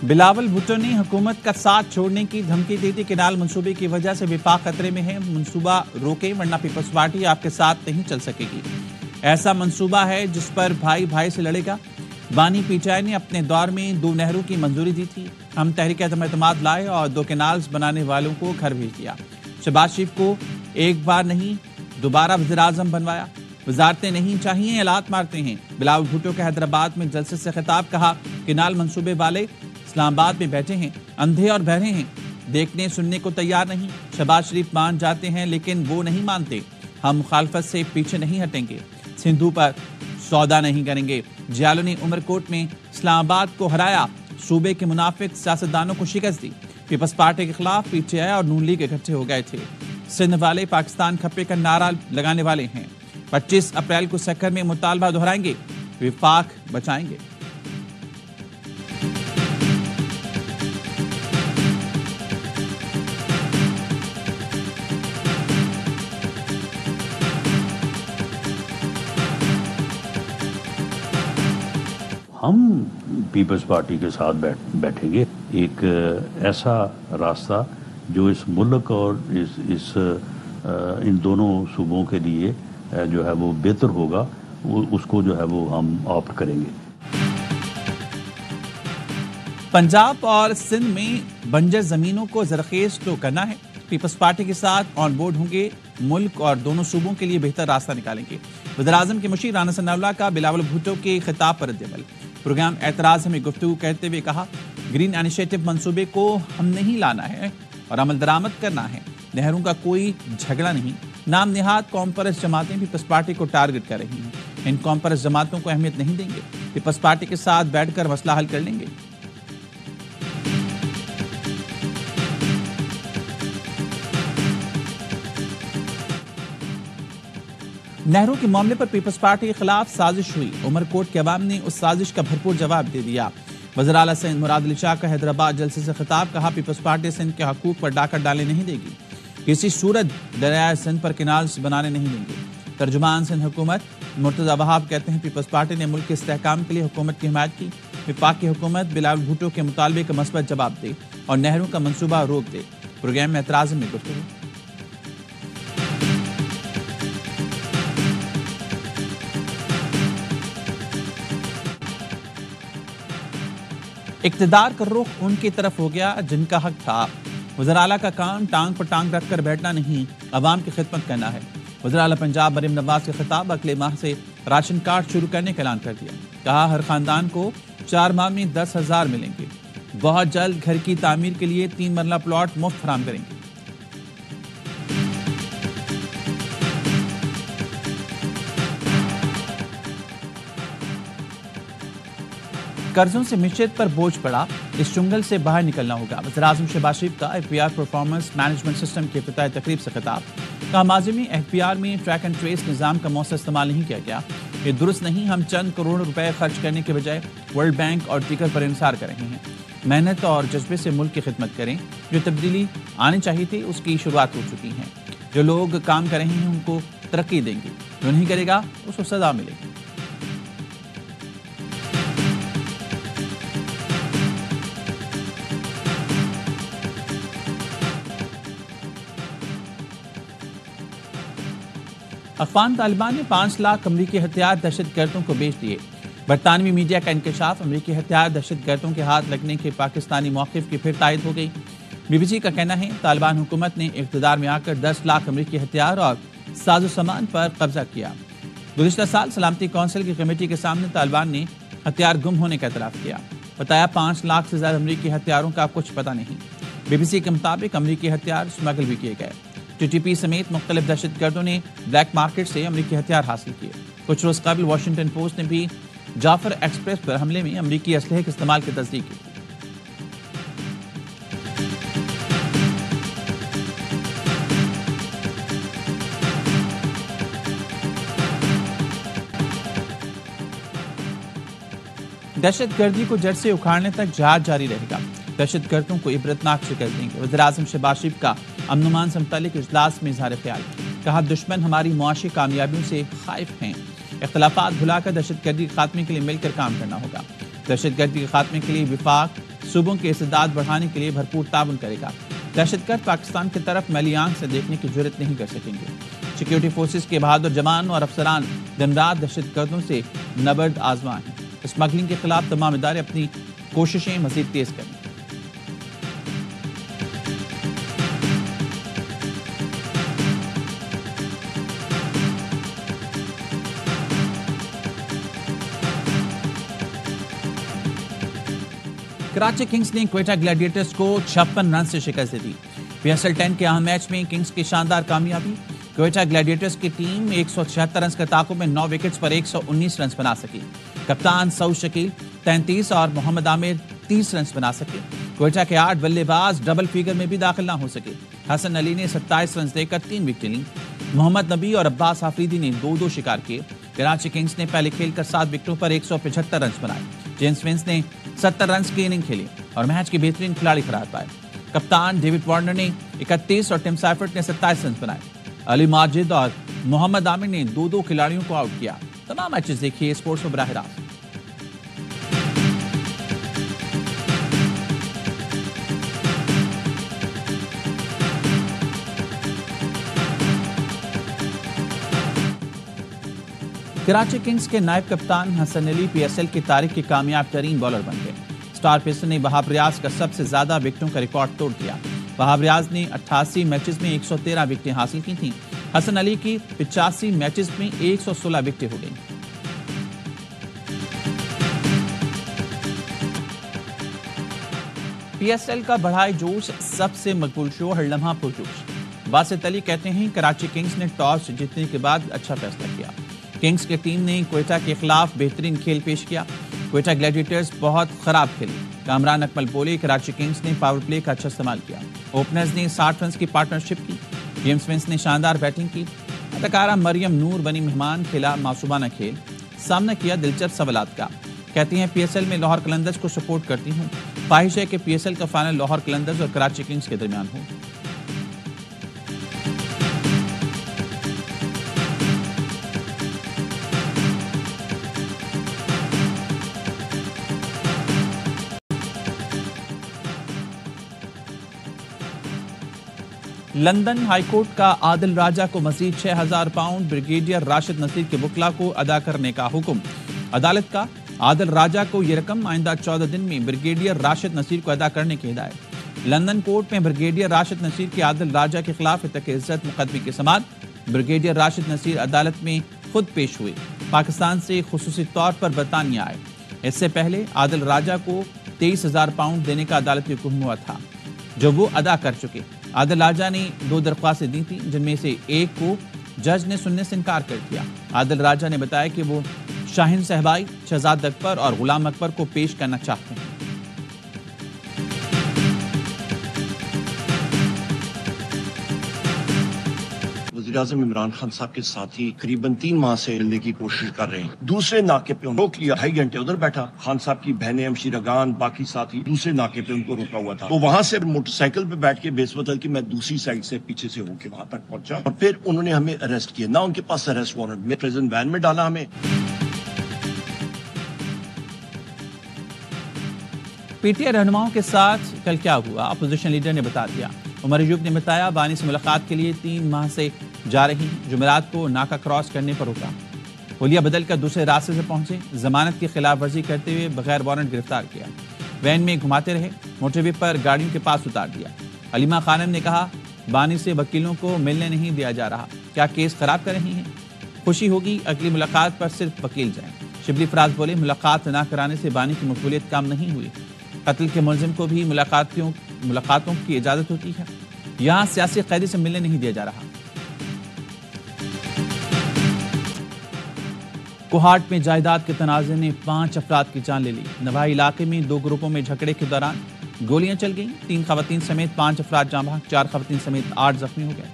बिलावल भुट्टो ने हुकूमत का साथ छोड़ने की धमकी दी थी। केनाल मंसूबे की वजह से विफाक खतरे में है। मंसूबा रोके वरना पीपल्स पार्टी आपके साथ नहीं चल सकेगी। ऐसा मंसूबा है जिस पर भाई भाई से लड़ेगा। बानी पीटीआई ने अपने दौर में 2 नहरों की मंजूरी दी थी। हम तहरीक एतमाद लाए और 2 केनाल्स बनाने वालों को घर भेज दिया। शहबाज शरीफ को एक बार नहीं दोबारा वज़ीर-ए-आज़म बनवाया। वजारतें नहीं चाहिए, एलात मारते हैं। बिलावल भुट्टो के हैदराबाद में जलसे से खिताब, कहा केनाल मंसूबे वाले इस्लामाबाद में बैठे हैं, अंधे और बहरे हैं, देखने सुनने को तैयार नहीं। शहबाज शरीफ मान जाते हैं लेकिन वो नहीं मानते। हम मुखालफत से पीछे नहीं हटेंगे, सिंधु पर सौदा नहीं करेंगे। जियालो ने उमरकोट में इस्लामाबाद को हराया, सूबे के मुनाफिक सियासतदानों को शिकस्त दी। पीपल्स पार्टी के खिलाफ पीटीआई और नून लीग इकट्ठे हो गए थे। सिंध वाले पाकिस्तान खप्पे का नारा लगाने वाले हैं। 25 अप्रैल को सक्कर में मुतालबा दोहराएंगे, विफाक बचाएंगे। हम पीपल्स पार्टी के साथ बैठेंगे। एक ऐसा रास्ता जो इस मुल्क और इन दोनों सूबों के लिए जो है वो बेहतर होगा, उसको जो है वो हम ऑप्ट करेंगे। पंजाब और सिंध में बंजर जमीनों को जरखेज तो करना है। पीपल्स पार्टी के साथ ऑन बोर्ड होंगे, मुल्क और दोनों सूबों के लिए बेहतर रास्ता निकालेंगे। वज़ीर-ए-आज़म के मुशीर राना सनाउल्लाह का बिलावल भुट्टो के खिताब पर रद्द-ए-अमल। प्रोग्राम एतराज में गुफ्तगू करते हुए कहा, ग्रीन इनिशिएटिव मंसूबे को हम नहीं लाना है और अमल दरामद करना है। नहरों का कोई झगड़ा नहीं। नाम निहाद कौम परस्त जमातें पीपल्स पार्टी को टारगेट कर रही हैं। इन कौम परस्त जमातों को अहमियत नहीं देंगे। पीपल्स पार्टी के साथ बैठकर मसला हल कर लेंगे। नहरों के मामले पर पीपल्स पार्टी के खिलाफ साजिश हुई। उमरकोट के अवाम ने उस साजिश का भरपूर जवाब दे दिया। वज़ीर आला सिंध मुराद अली शाह का हैदराबाद जलसे से खिताब, कहा पीपल्स पार्टी सिंध के हकूक पर डाका डालने नहीं देगी, किसी सूरत दरियाए सिंध पर किनाल्स बनाने नहीं देंगे। तर्जुमान सिंध हुकूमत मुर्तज़ा वहाब कहते हैं, पीपल्स पार्टी ने मुल्क के इस्तेहकाम के लिए हुकूमत की हिमायत की। विफाक की हुकूमत बिलावल भुट्टो के मुतालबे का मस्बत जवाब दे और नहरों का मंसूबा रोक दे। प्रोग्राम में एतराज़ में गुफ्तगू। इक़्तिदार का रुख उनकी तरफ हो गया जिनका हक था। वज़ीर आला का काम टांग पर टांग रखकर बैठना नहीं, अवाम की खिदमत करना है। वज़ीर आला पंजाब मरीम नवाज के खिताब, अगले माह से राशन कार्ड शुरू करने का ऐलान कर दिया। कहा हर खानदान को 4 माह में 10,000 मिलेंगे। बहुत जल्द घर की तामीर के लिए 3 मरला प्लॉट मुफ्त फराहम करेंगे। कर्जों से मिशत पर बोझ पड़ा, इस चुंगल से बाहर निकलना होगा। वज़ीर-ए-आज़म शहबाज शरीफ का एफपीआर परफॉर्मेंस मैनेजमेंट सिस्टम के इफ्तिताही तकरीब से खिताब, कहा माजी में एफपीआर में ट्रैक एंड ट्रेस निज़ाम का मौसर इस्तेमाल नहीं किया गया, ये दुरुस्त नहीं। हम चंद करोड़ रुपए खर्च करने के बजाय वर्ल्ड बैंक और दीगर पर इंसार कर रहे हैं। मेहनत और जज्बे से मुल्क की खिदमत करें। जो तब्दीली आनी चाहिए थी उसकी शुरुआत हो चुकी है। जो लोग काम कर रहे हैं उनको तरक्की देंगे, जो नहीं करेगा उसको सजा मिलेगी। अफगान तालिबान ने 5 लाख अमरीकी हथियार दहशतगर्दों को बेच दिए। बरतानवी मीडिया का इंकशाफ, अमरीकी हथियार दहशतगर्दों के हाथ लगने के पाकिस्तानी मौक़िफ़ की फिर तायद हो गई। बीबीसी का कहना है तालिबान हुकूमत ने इक़्तिदार में आकर 10 लाख अमरीकी हथियार और साजो सामान पर कब्जा किया। गुज़िश्ता साल सलामती कौंसिल की कमेटी के सामने तालिबान ने हथियार गुम होने का एतराफ़ किया। बताया 5 लाख से ज़्यादा अमरीकी हथियारों का कुछ पता नहीं। बीबीसी के मुताबिक अमरीकी हथियार स्मगल भी किए गए। टीटीपी समेत मुख्तलिफ दहशतगर्दों ने ब्लैक मार्केट से अमरीकी हथियार हासिल किए। कुछ रोज कबल वाशिंगटन पोस्ट ने भी जाफर एक्सप्रेस पर हमले में अमरीकी असलहे के इस्तेमाल की तस्दीक की। दहशतगर्दी को जड़ से उखाड़ने तक जहाद जारी रहेगा। दहशतगर्दों को इबरतनाक शिकस्त देंगे। वज़ीर-ए-आज़म शहबाज शरीफ का अमन-ओ-मान से मुतालिक इजलास में इज़हार ख्याल, कहा दुश्मन हमारी मुआशी कामयाबियों से खाइफ हैं। इख्तिलाफात भुलाकर दहशतगर्दी के खात्मे के लिए मिलकर काम करना होगा। दहशतगर्दी के खात्मे के लिए विफाक सूबों के इस्तेदाद बढ़ाने के लिए भरपूर ताउन करेगा। दहशतगर्द पाकिस्तान की तरफ मैली आंख से देखने की जुर्रत नहीं कर सकेंगे। सिक्योरिटी फोर्सेस के बहादुर जवान और अफसरान दिन रात दहशतगर्दों से नबर्द आजमा हैं। स्मगलिंग के खिलाफ तमाम इदारे अपनी कोशिशें मजीद तेज करें। कराची किंग्स ने क्वेटा ग्लैडिएटर्स को 56 रन से शिकस्त दी। PSL 10 के अहम मैच में किंग्स की शानदार कामयाबी। क्वेटा ग्लैडिएटर्स की टीम 176 रन के ताकुब में 9 विकेट्स पर 119 रन बना सकी। कप्तान सऊद शकील 33 और मोहम्मद आमिर 30 रन बना सके। क्वेटा के 8 बल्लेबाज डबल फिगर में भी दाखिल न हो सके। हसन अली ने 27 रन देकर 3 विकेटें ली। मोहम्मद नबी और अब्बास आफरीदी ने 2-2 शिकार किए। कराची किंग्स ने पहले खेलकर 7 विकेटों पर 175 रन बनाए। जेम्स विंस ने 70 रन की इनिंग खेली और मैच के बेहतरीन खिलाड़ी करार पाए। कप्तान डेविड वार्नर ने 31 और टिम साइफर्ट ने 27 रन बनाए। अली माजिद और मोहम्मद आमिर ने 2-2 खिलाड़ियों को आउट किया। तमाम मैचेस देखिए स्पोर्ट्स में बराह रास्त। कराची किंग्स के नायब कप्तान हसन अली PSL की तारीख के कामयाब तरीन बॉलर बन गए। स्टार पेसर ने वहाब रियाज का सबसे ज्यादा विकेटों का रिकॉर्ड तोड़ दिया। वहाब रियाज ने 88 मैचेस में 113 विकेटें हासिल की थीं। हसन अली की 85 मैचेस में 116 विकेटें हो गईं। PSL का बढ़ाए जोश, सबसे मकबूल शो हर लम्हा पुरजोश। वासित अली कहते हैं कराची किंग्स ने टॉस जीतने के बाद अच्छा फैसला किया। किंग्स की टीम ने क्वेटा के खिलाफ बेहतरीन खेल पेश किया। क्वेटा ग्लैडिएटर्स बहुत खराब खेली। कामरान अकमल बोले, कराची किंग्स ने पावर प्ले का अच्छा इस्तेमाल किया। ओपनर्स ने 60 रन की पार्टनरशिप की। जेम्स विंस ने शानदार बैटिंग की। अदाकारा मरियम नूर बनी मेहमान, खेला मासूमाना खेल, सामना किया दिलचस्प सवालात का। कहती हैं PSL में लाहौर कलंदर्स को सपोर्ट करती हूँ। ख्वाहिश है कि PSL का फाइनल लाहौर कलंदर्स और कराची किंग्स के दरमियान हो। लंदन हाईकोर्ट का आदिल राजा को मजीद 6000 पाउंड ब्रिगेडियर राशिद नसीर के वकला को अदा करने का हुक्म। अदालत का आदिल राजा को यह रकम आइंदा 14 दिन में ब्रिगेडियर राशिद नसीर को अदा करने की हिदायत। लंदन कोर्ट में ब्रिगेडियर राशिद नसीर के आदिल राजा के खिलाफ तक-ए-इज्जत मुकदमे के समाअत। ब्रिगेडियर राशिद नसीर अदालत में खुद पेश हुए। पाकिस्तान से खुसूसी तौर पर बरतानिया आए। इससे पहले आदिल राजा को 23,000 पाउंड देने का अदालती हुक्म हुआ था, जो वो अदा कर चुके। आदिल राजा ने 2 दरख्वास्तें दी थी, जिनमें से एक को जज ने सुनने से इनकार कर दिया। आदिल राजा ने बताया कि वो शाहीन सहबाई, शहजाद अकबर और गुलाम अकबर को पेश करना चाहते हैं। वज़ीर-ए-आज़म इमरान खान साहब के साथ ही करीबन 3 माह से मिलने की कोशिश कर रहे हैं। दूसरे नाके पे रोक लिया, 2.5 घंटे उधर बैठा। खान साहब की बहनें अमशीरागान बाकी साथी दूसरे नाके पे उनको रोका हुआ था। वो वहां से मोटरसाइकिल पे बैठ के बेसवतल की मैं दूसरी साइड से पीछे से होके वहां तक पहुंचा और फिर उन्होंने हमें अरेस्ट किया। ना उनके पास अरेस्ट वारंट, में प्रिजन वैन में डाला हमें। PTI रहनुमाओं के साथ कल क्या हुआ, अपोजिशन लीडर ने बता दिया। उमर अयूब ने बताया, बानी से मुलाकात के लिए 3 माह से जा रही, जुमेरात को नाका क्रॉस करने पर रुका। हुलिया बदल कर दूसरे रास्ते से पहुंचे। जमानत की खिलाफ वर्जी करते हुए बगैर वारंट गिरफ्तार किया। वैन में घुमाते रहे, मोटरवे पर गाड़ियों के पास उतार दिया। हलीमा खानम ने कहा, बानी से वकीलों को मिलने नहीं दिया जा रहा। क्या केस खराब कर रही हैं? खुशी होगी अगली मुलाकात पर सिर्फ वकील जाएं। शिबली फराज बोले, मुलाकात न कराने से बानी की मकबूलियत कम नहीं हुई। कत्ल के मुलजिम को भी मुलाकातों की इजाजत होती है। यहाँ सियासी कैदी से मिलने नहीं दिया जा रहा। कोहाट में जायदाद के तनाज़े ने 5 अफराद की जान ले ली। नवाही इलाके में 2 ग्रुपों में झगड़े के दौरान गोलियां चल गईं। 3 खवातीन समेत 5 अफराद जाँ बहक, 4 खवातीन समेत 8 जख्मी हो गए।